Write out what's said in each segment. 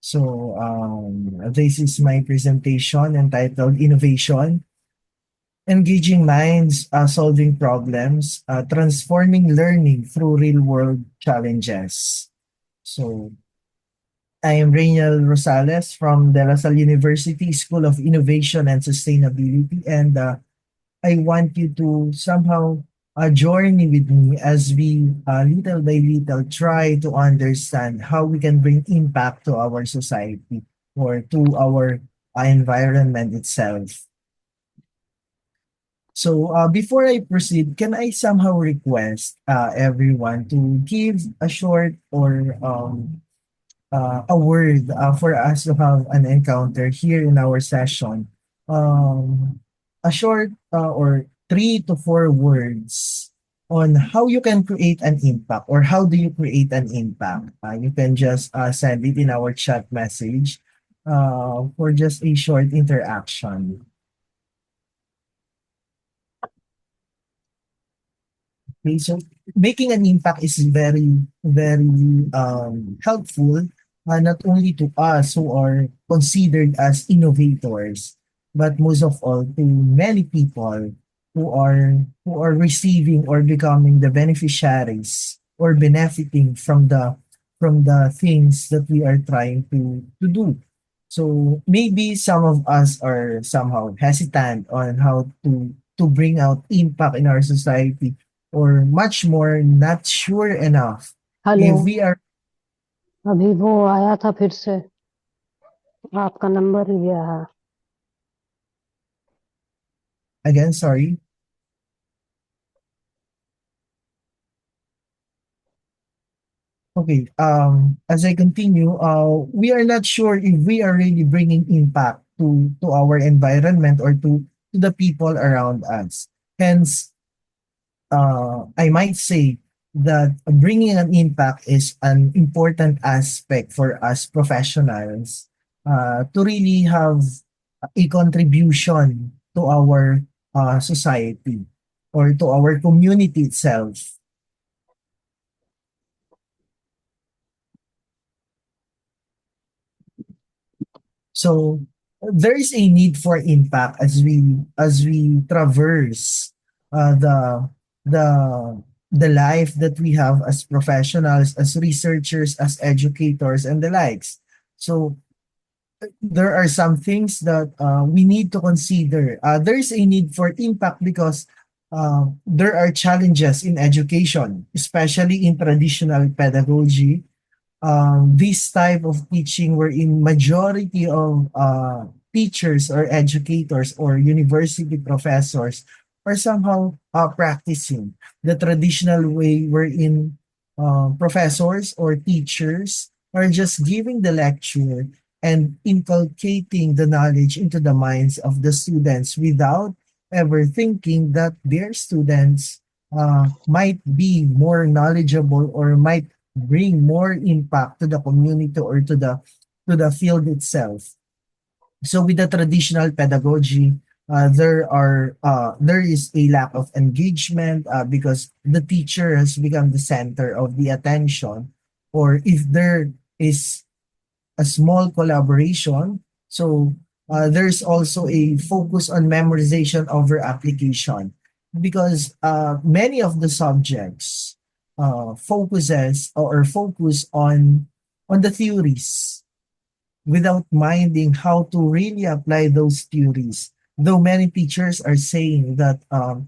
This is my presentation entitled Innovation, Engaging Minds, Solving Problems, Transforming Learning Through Real-World Challenges. So, I am Rainiel Rosales from De La Salle University School of Innovation and Sustainability, and I want you to somehow journey with me as we little by little try to understand how we can bring impact to our society or to our environment itself. Before I proceed, can I somehow request everyone to give a short or a word for us to have an encounter here in our session. Um, a short or 3 to 4 words on how you can create an impact or how do you create an impact. You can just send it in our chat message for just a short interaction. Okay, so making an impact is very helpful, not only to us who are considered as innovators, but most of all to many people who are receiving or becoming the beneficiaries or benefiting from the things that we are trying to do. So maybe some of us are somehow hesitant on how to bring out impact in our society, or much more not sure enough hello. if we are. अभी वो आया था फिर से, आपका number लिया है। Again, sorry. Okay, as I continue, we are not sure if we are really bringing impact to our environment or to the people around us. Hence, I might say that bringing an impact is an important aspect for us professionals to really have a contribution to our society or to our community itself. So there is a need for impact as we traverse the the the life that we have as professionals, as researchers, as educators, and the likes. So there are some things that we need to consider. There is a need for impact because there are challenges in education, especially in traditional pedagogy. This type of teaching wherein majority of teachers or educators or university professors are somehow practicing the traditional way wherein professors or teachers are just giving the lecture and inculcating the knowledge into the minds of the students without ever thinking that their students might be more knowledgeable or might bring more impact to the community or to the field itself. So with the traditional pedagogy, there is a lack of engagement because the teacher has become the center of the attention, or if there is a small collaboration, so there's also a focus on memorization over application because many of the subjects focus on the theories without minding how to really apply those theories. Though many teachers are saying that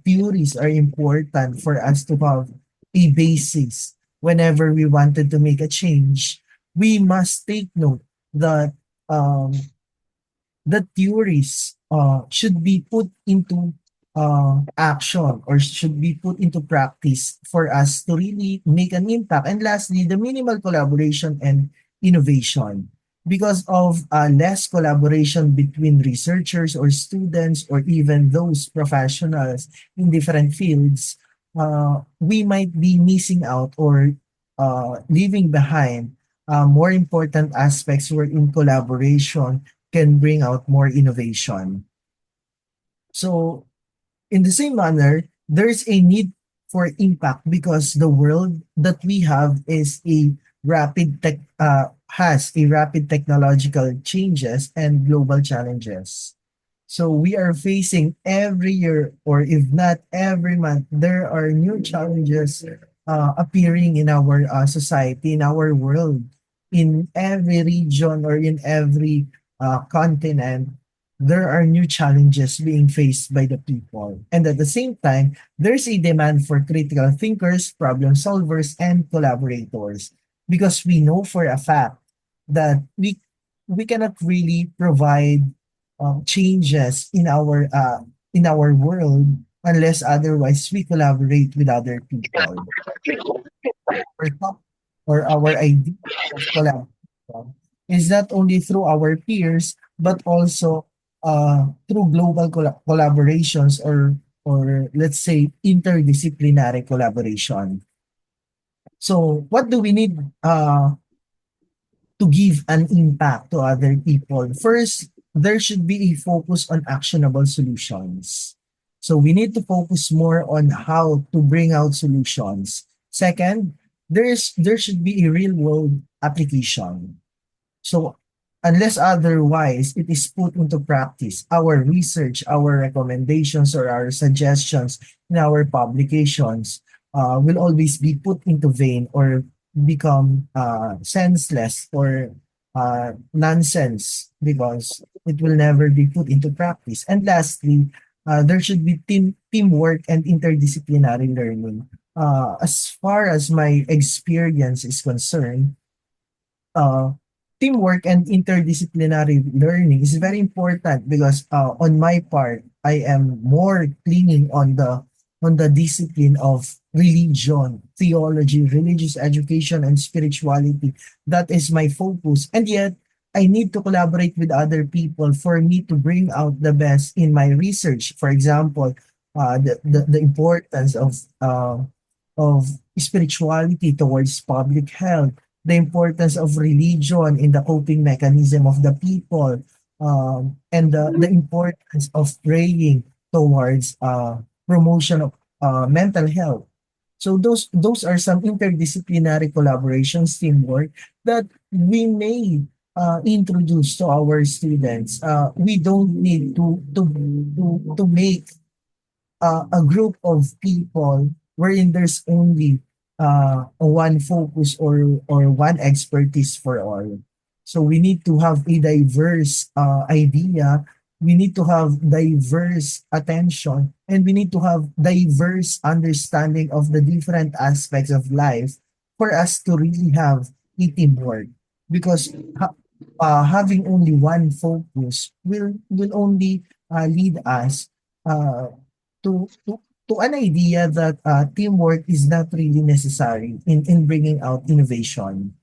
theories are important for us to have a basis whenever we wanted to make a change, we must take note that the theories should be put into action or should be put into practice for us to really make an impact. And lastly, the minimal collaboration and innovation. Because of less collaboration between researchers or students or even those professionals in different fields, we might be missing out or leaving behind more important aspects where in collaboration can bring out more innovation. So, in the same manner, there's a need for impact because the world that we have is a has a rapid technological changes and global challenges. So we are facing every year, or if not every month, there are new challenges appearing in our society, in our world, in every region or in every continent. There are new challenges being faced by the people. And at the same time, there's a demand for critical thinkers, problem solvers, and collaborators. Because we know for a fact that we cannot really provide changes in our world unless otherwise we collaborate with other people. Or some or our idea of collaboration is not only through our peers but also through global collaborations, or let's say interdisciplinary collaboration. So what do we need to give an impact to other people? First, there should be a focus on actionable solutions. So we need to focus more on how to bring out solutions. Second, there should be a real world application. So unless otherwise it is put into practice, our research, our recommendations, or our suggestions in our publications will always be put into vain or become senseless or nonsense because it will never be put into practice. And lastly, there should be teamwork and interdisciplinary learning. As far as my experience is concerned, uh, teamwork and interdisciplinary learning is very important because on my part, I am more leaning on the discipline of religion, theology, religious education, and spirituality. That is my focus. And yet, I need to collaborate with other people for me to bring out the best in my research. For example, the importance of spirituality towards public health, the importance of religion in the coping mechanism of the people, and the importance of praying towards promotion of mental health. So those are some interdisciplinary collaborations, teamwork that we may introduce to our students. We don't need to make a group of people wherein there's only one focus or one expertise for all. So we need to have a diverse idea. We need to have diverse attention, and we need to have diverse understanding of the different aspects of life for us to really have a teamwork. Because having only one focus will only lead us uh, to to to an idea that teamwork is not really necessary in bringing out innovation.